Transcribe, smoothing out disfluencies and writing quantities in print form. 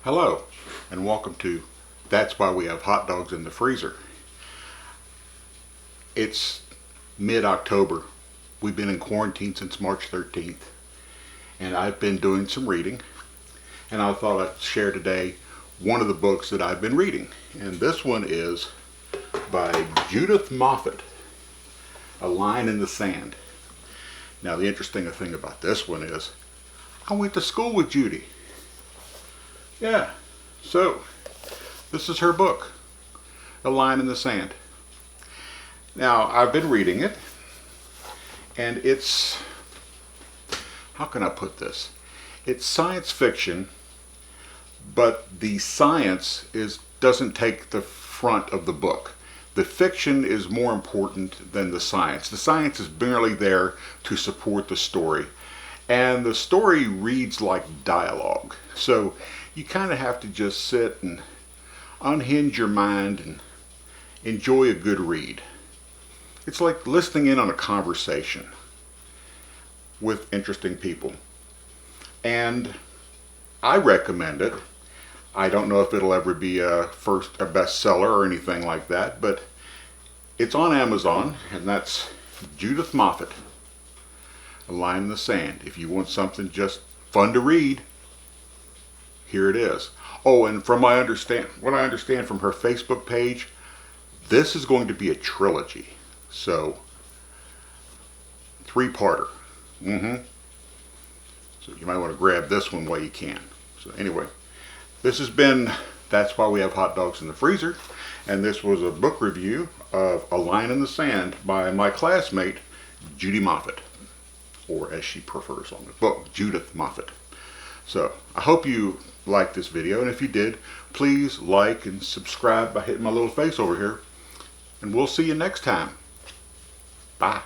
Hello, and welcome to That's Why We Have Hot Dogs in the Freezer. It's mid-October. We've been in quarantine since March 13th, and I've been doing some reading, and I thought I'd share today one of the books that I've been reading. And this one is by Judith Moffet, A Line in the Sand. Now, the interesting thing about this one is I went to school with Judy. Yeah, so this is her book, A Line in the Sand. Now, I've been reading it, and it's, how can I put this? It's science fiction, but the science doesn't take the front of the book. The fiction is more important than the science. The science is barely there to support the story, and the story reads like dialogue. So you kind of have to just sit and unhinge your mind and enjoy a good read. It's like listening in on a conversation with interesting people. And I recommend it. I don't know if it'll ever be a bestseller or anything like that, but it's on Amazon, and that's Judith Moffet, A Line in the Sand. If you want something just fun to read, here it is. Oh, and from what I understand from her Facebook page, this is going to be a trilogy. So, three-parter. So you might want to grab this one while you can. So anyway, this has been That's Why We Have Hot Dogs in the Freezer. And this was a book review of A Line in the Sand by my classmate, Judy Moffet. Or as she prefers on the book, Judith Moffet. So, I hope you liked this video, and if you did, please like and subscribe by hitting my little face over here, and we'll see you next time. Bye.